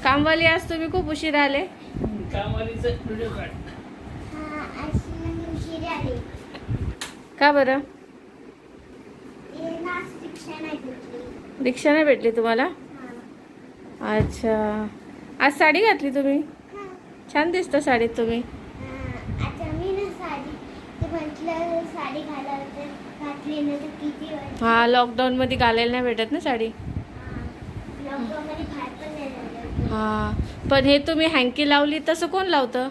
कामवाली आज तुम्ही खूप उशीर आले. कामवालीचं व्हिडिओ काढ. का बरं? रिक्षा नाही भेटली तुम्हाला? अच्छा. आज साडी घातली तुम्ही, छान दिसतं साडीत तुम्ही. हा, लॉकडाऊन मध्ये घालायला नाही भेटत ना साडी. हा, पण हे तुम्ही हँकी लावली तसं कोण लावतं?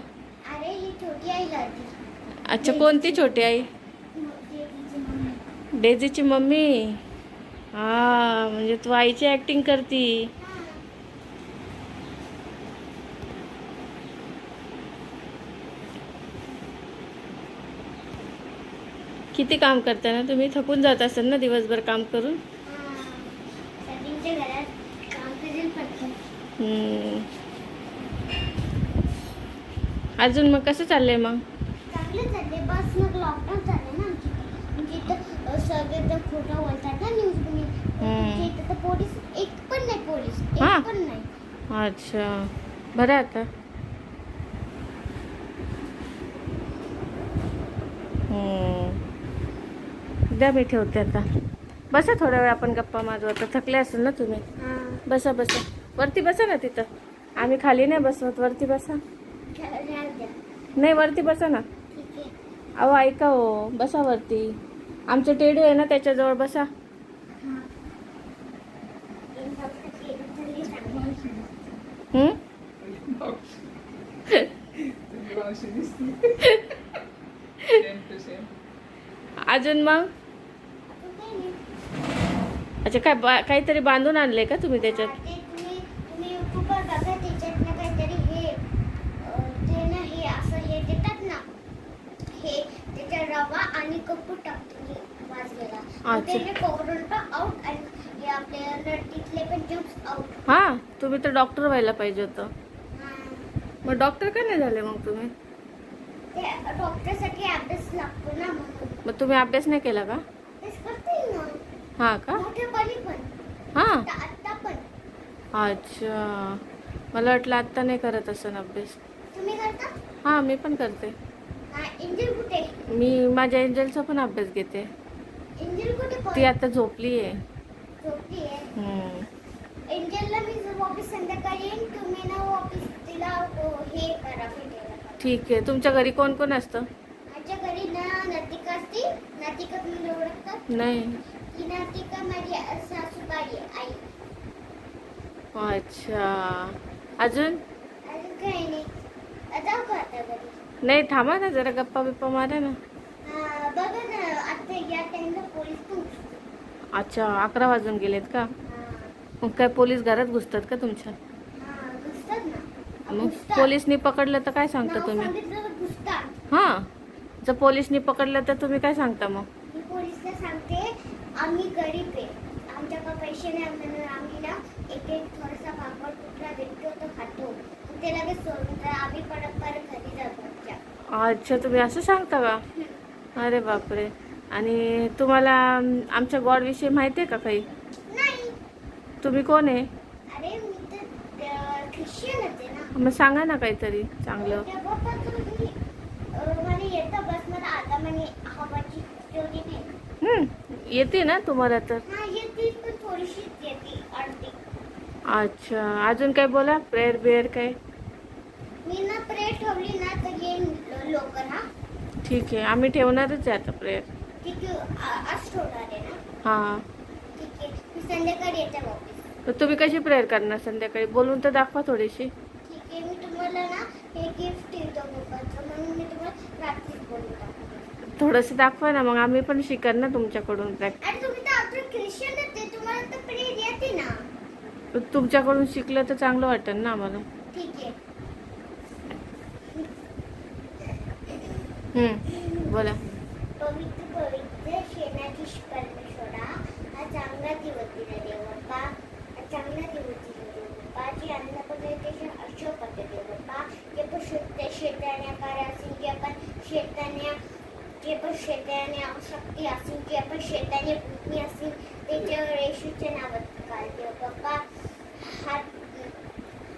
अच्छा, कोणती छोटी आई? डेझीची मम्मी. हा, म्हणजे तू आईची ऍक्टिंग करती. किती काम करता ना तुम्ही, थकून जात असेल ना दिवसभर काम करून. अजून मग कसं चाललंय मग? चांगलं चाललंय. बस मग लॉकडाऊन झालं ना आमच्या इथं. सगळे खोटं बोलतात ना न्यूज मध्ये. इथं तर पोलीस एक पण नाही, पोलीस एक पण नाही. अच्छा, बरं. आता द्या, मी ठेवते आता. बसा थोडा वेळ, आपण गप्पा मारू. आता थकले असेल ना तुम्ही. बसा बसा, वरती बसा ना तिथं. आम्ही खाली नाही बसवत, वरती बसा. नाही, वरती बसा ना. अहो ऐका हो, बसा वरती. आमचं टेडू आहे ना, त्याच्याजवळ बसा. अजून मग? अच्छा, काय काहीतरी बांधून आणले का तुम्ही त्याच्यात? रवा आणि कपूर टाकतो आउट आणि आपल्या तिथले पण जम्स आउट. हा, तुम्ही तर डॉक्टर व्हायला पाहिजे होतं. मग डॉक्टर का नाही झाले मग तुम्ही? डॉक्टरसाठी अभ्यास लागतो ना म्हणून. मग तुम्ही अभ्यास नाही केला का? हा का? हा, आता पण. अच्छा, मला वाटलं आत्ता नाही करत असं अभ्यास. तुम्ही करता? हा, मी पण करते. एंजल कुठे? मी माझ्या एंजलचा पण अभ्यास घेते. एंजल कुठे? ती आता झोपली आहे. झोपली आहे. एंजलला मी वापस संध्याकाळी येईन. तुम्ही ना वापस तिला हे करा, भेटायला. ठीक आहे. तुमच्या घरी कोण कोण असतं? माझ्या घरी ना नतिका असते. नतिका तुम्ही ओळखतात? नाही. ती नतिका माझी सासूबाई आई. अच्छा, अजून? अजून काही नाही. जाऊ का आता घरी? नाही, थांबा ना जरा, गप्पा बिप्पा मारा ना. बघा ना, आता या टाइमला पोलीस पण. अच्छा, 11 वाजून गेलेत का? मग काय पोलीस घरात घुसतात का तुमच्या? घुसतात ना. मग पोलिसनी पकडलं तर काय सांगता तुम्ही? हा, जर पोलिसनी पकडलं तर तुम्ही काय सांगता मग? मी पोलिसला सांगते आम्ही गरीब आहे, आमच्याकडे पैसे नाही, आम्ही ना एक थोडासा पापड तुकडा भेटतो तो खातो, ते लगेच सोडून तर आम्ही परत घरी जातो. अच्छा, तुम्ही असं सांगता का? अरे बापरे. आणि तुम्हाला आमच्या गॉड विषयी माहिती आहे का काही? नाही. तुम्ही कोण आहे? अरे मी तर ख्रिश्चन आहे ना. मग सांगा ना काहीतरी चांगलं. येते ना तुम्हाला तर? अच्छा, अजून काय बोला? प्रेयर बिअर काय? मी ना प्रेयर ठेवली ना तर येईन लवकर. हा, ठीक आहे, आम्ही ठेवणारच आहे आता प्रेयर. ठीक आहे, आज ठेवणार आहे ना. हां, ठीक आहे, मी संध्याकाळी येते वापस. तर तुम्ही कशी प्रेयर करणार संध्याकाळी? बोलून तर दाखवा थोडीशी. ठीक आहे, मी तुम्हाला ना हे गिफ्ट देतो मोबाईलचं, म्हणून मी तुम्हाला रात्रीच बोलून टाकतो. थोडंसं दाखवा ना, मग आम्ही पण शिकणार ना तुमच्याकडून प्रॅक्टिस. आणि तुम्ही तर आपलं ख्रिश्चन आहे, तुम्हाला तर प्रेयर येते ना. तुमच्याकडून शिकलं तर चांगलं वाटेल ना आम्हाला. ठीक आहे. बोला. पवित्र पवित्र शेणाची परमेश्वरा, हा चांगला दिवस दिला देव बाप्पा, हा चांगला दिवस दिला देव बाप्पा, जी अन्न पदार्थाचे अशोक करते देव बाप्पा, जे पण शेताने कार्य असेल, जे पण शेताने शक्ती असेल, जे पण शेताने बुद्धी असेल, त्याच्यावर येशूच्या नावात काल देव बाप्पा.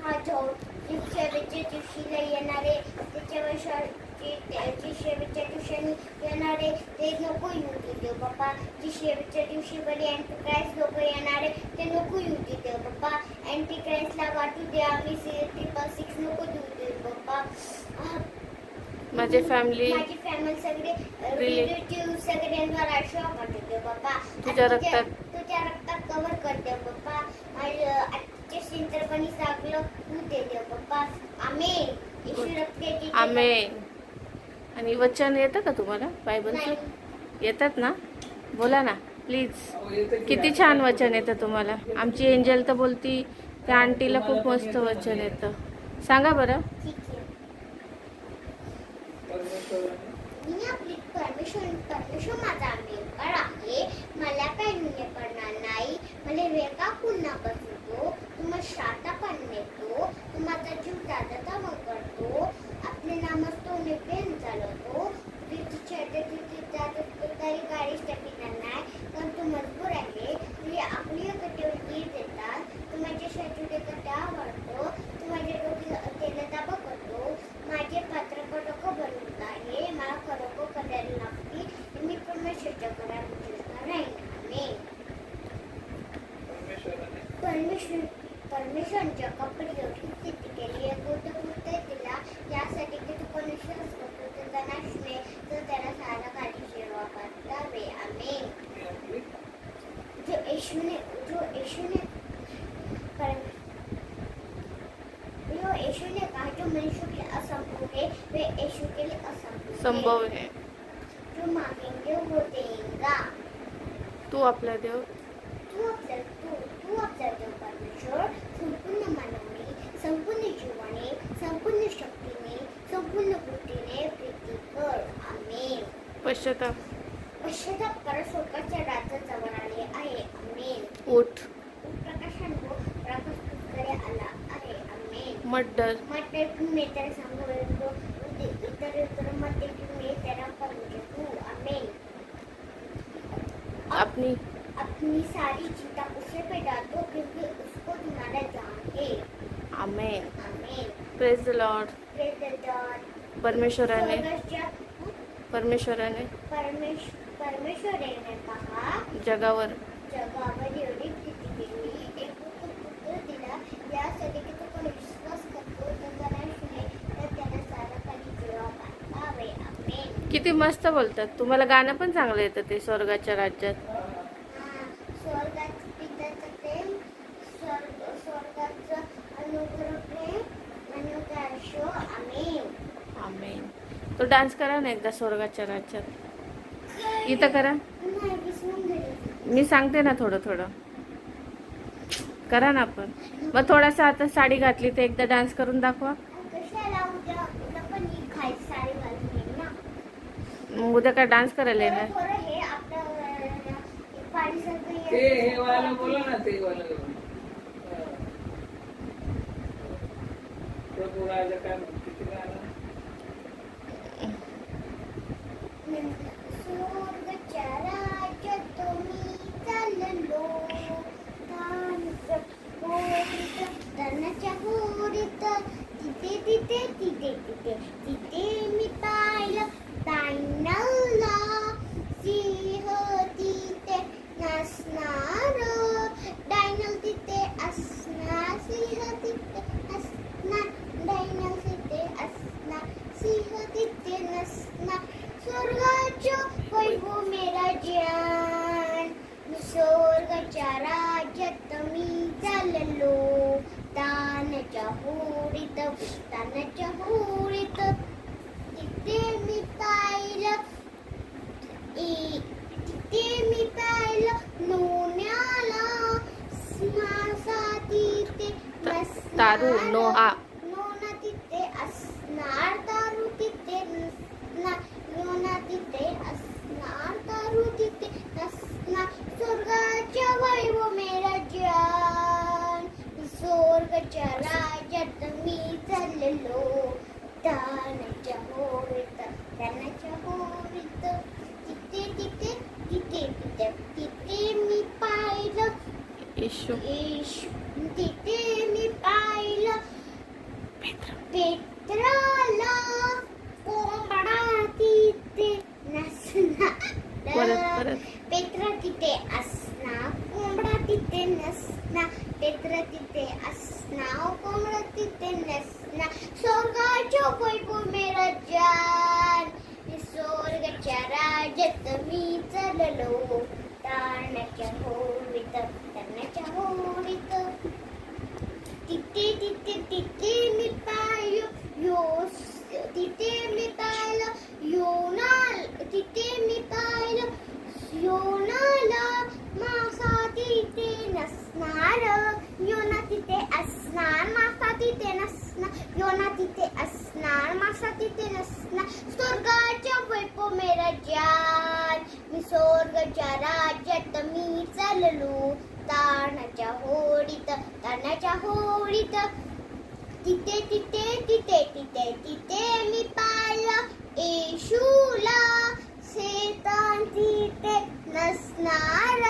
हा जो शेवटच्या दिवशी बरी अँटी क्राइस्ट लोक येणार आहे ते नको येऊ दे देव बाप्पा. अँटी क्राइस्टला वाटू दे आम्ही 666 नको देऊ दे बाप्पा. माझी फॅमिली सगळे Relate. रिलेटिव्ह सगळ्यांवर आशीर्वाद वाटू दे बाप्पा. तुझ्या रक्तात. तुझ्या रक्तात कव्हर कर दे बाप्पा. आजचे सिंचरपणी सागलं तू दे देव बाप्पा. आमेन. येशू रक्ताची आमेन. आणि वचन येतं का तुम्हाला बायबलचं? येतात ना? बोला ना प्लीज. किती छान वचन येतं तुम्हाला. आमची एंजल तर बोलती त्या आंटीला खूप मस्त वचन येतं. सांगा बरं. ठीक आहे. मी आपली परमेश्वर माझा मेंबर आहे. मला काही गुन्हे करणार नाही. मला वेगळा पुन्हा बसवतो. तुम्हाला शाता पण नेतो. तुम्हाला जीव दादा मग करतो. आपले नामस्तोने प्रेम चालवतो. तरी गाडी स्टॅपिना नाही कारण तू मजबूर आहे. तुम्ही आपली गटीवर गीर देतात. तुम्हाला शत्रूचे गट आवडतो. तुम्हाला डोकी तेला दाबा करतो. माझे पात्र डोकं बनवत आहे. मला खरोखर करायला लागते. मी परमेश्वरच्या करायला परमेश्वरांच्या कपडे स्थिती केली आहे. बुद्ध तिला यासाठी की तू परमेश्वरच करतो त्याचा नाश नाही तर त्याला सारा काही सेवा करावे. आमेन. जो येशूने कहा जो मनुष्य के लिए असंभव है वे यीशु के लिए संभव है. जो मांगेंगे वो देगा. तू आपला देव. तू आपला देव परमेश्वर संपूर्ण मनाने, संपूर्ण जीवाने, संपूर्ण शक्तीने, संपूर्ण बुद्धीने प्रीती कर. आमेन. पश्चाताप. पश्चाताप कर. स्वर्गाच्या राज्य जवळ आले आहे. आमेन. उठ. प्रकाशाने प्रकाश तुझकडे आला आहे. आमेन. मर्डर. मग मी त्याला सांगू इतर मध्ये मी त्याला करू. आमेन. अपनी सारी चिंता उसे पे डाल दो क्योंकि उसको तुम्हारा जान है. Amen. Amen. Praise the lord. Praise the lord. परमेश्वराने परमेश्वराने पहा जगावर एवढी प्रीती केली. एक पुत्र दिला यासाठी की तो कोणी विश्वास करतो त्याचा नाश नाही तर त्याला सारा काही जीवा पाहावे. आमेन. किती मस्त बोलतात. तुम्हाला गाणं पण चांगलं येतं ते स्वर्गाच्या राज्यात. स्वर्गाचं पित्याचं प्रेम, स्वर्गाचं अनुग्रह प्रेम, अनुग्रह. आमेन. आमेन. तो डान्स करा ना एकदा स्वर्गाच्या राज्यात. इथं करा. नाही विसरून गेले. मी सांगते ना थोडं थोडं करा ना आपण. मग थोडासा आता साडी घातली तर एकदा डान्स करून दाखवा. कशाला उद्या पण ही खायची साडी घालून येईल ना. मग उद्या काय डान्स करायला येणार? थोडं हे आपलं पाणीसारखं ते हे वाला बोला ना ते वाला. प्रभू राजा काय म्हणते ते गाणं. स्वर्गाच्या राज्यात मी चाललो. धनाच्या होरीत तिथे मी पाहिलं डायनलला. सिंह तिथे नसणार. डायनल तिथे असणार. सिंह तिथे असणार. डायनल तिथे असणार. सिंह तिथे नसणार. स्वर्गाच्या वैभव मेरा जान. स्वर्गाच्या राज्यात मी चाललो. तानाच्या होडीत तिथे मी पाहिलं नोन्याला. मासा तिथे तारू नोहा. नोना तिथे असणार. तारू तिथे नसणार. नोना तिथे असणार. तारू तिथे नसणार. स्वर्गाच्या वैभव मेरा जान. स्वर्गाच्या राज्यात मी चाललो. तानाच्या होरीत तिथे मी पाहिलं येशू. तिथे मी पाहिलं पेत्राला. कोंबडा तिथे नसणार. परत पेत्रा तिथे तिथे असणार कोंबडा तिथे नसणार पेत्र तिथे असणार कोंबडा तिथे नसणार स्वर्गाच्या वैभव मेरा जान स्वर्गाच्या राज्यात मी चाललो तारणाच्या होळीत तारणाच्या होळीत तिथे तिथे तिथे मी पाहिलं तिथे मी पाहिलं तिथे मी पाहिलं योनाला मासा तिथे नसणार योना तिथे असणार मासा तिथे नसणार योना तिथे असणार मासा तिथे नसणार स्वर्गाच्या वैभव मेरा जान मी स्वर्गाच्या राज्यात मी चाललो तारणाच्या होळीत तिथे तिथे तिथे तिथे तिथे मी पाहिलं येशूला शैतान तिथे नसणार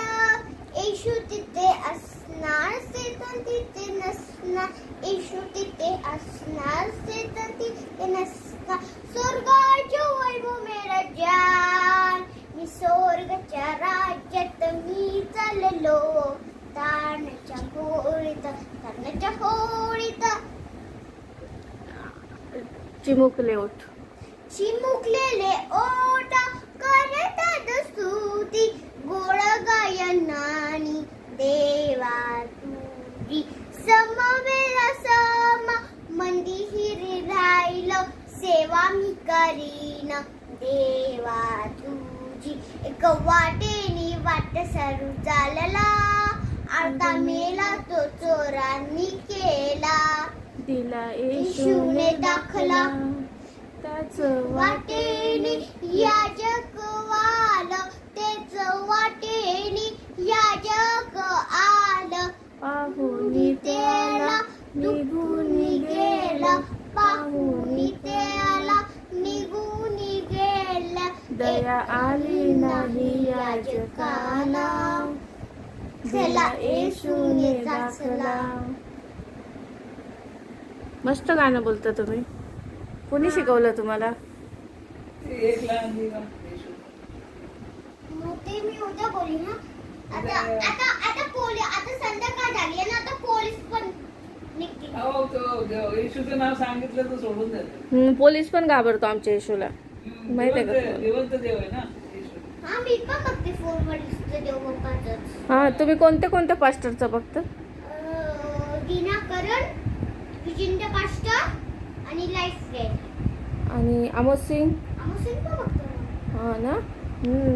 येशू तिथे असणार शैतान तिथे नसणार येशू तिथे असणार शैतान तिथे नसणार स्वर्गाच्या वैभव मेरा जान मी स्वर्गाच्या राज्यात मी चाललो तारणाच्या होळीत चिमुकले ओठ चिमुकलेले ओठ करतात स्तुती गोड गायनानी देवा तुझी समवेला सम मंदिर राहिलं सेवा मी करीन देवा तुझी एक वाटेनी वाट सरू चालला आता मेला तो चोरांनी केला दिला येशूने दाखला त्याच वाटेने याजक आलं तेच वाटेने याजक आलं पाहुनी त्याला निघून गेला पाहुन त्याला निघून गेला दया आली नाही याजकाला दिला येशूने दाखला. मस्त गाणं बोलता तुम्ही. कोणी शिकवलं तुम्हाला? ते एक लहान मुलगा येशू. मग ते मी उद्या बोलीन ना. आता संध्याकाळ झाली आहे ना, आता पोलीस पण निघतील. हो तो येशूचं नाव सांगितलं तर सोडून देतात. पोलीस पण घाबरतो आमच्या येशूला. माहिती आहे का? जिवंत देव आहे ना येशू. हा मी पण बघते फोनवर देव बाप्पाचं. हा तुम्ही कोणत्या पास्टरचं बघता? दिनाकरण, विजिंद्र पास्टर आणि लाईफ फ्रेंड. आणि अमोद सिंग. आम्ही सिंग पण बघतो ना. हा ना.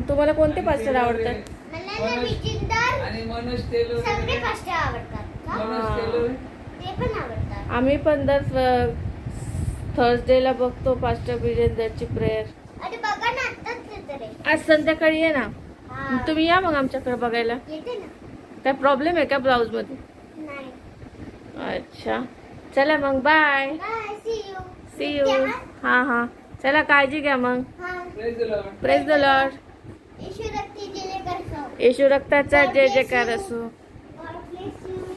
तुम्हाला कोणते पास्टर आवडतात? मला ना विजिंदर आणि मनोज तेलो सगळे पास्टर आवडतात का? मनोज तेलो ते पण आवडतात. आम्ही पण दर थर्सडेला बघतो पास्टर विजेंदरची प्रेयर. अरे बघा ना, आत्ताच तर आहे. आज संध्याकाळी ये ना. हा. तुम्ही या मग आमच्याकडे बघायला. येते ना. काय प्रॉब्लेम आहे का ब्लाऊज मध्ये? नाही. अच्छा चला मग बाय. Bye, C you. हा चला काळजी घ्या मग. हा. Praise the lord. Praise the lord. Yeshu रक्ती जय जयकार असो. येशू रक्ताचा जय जयकार असो.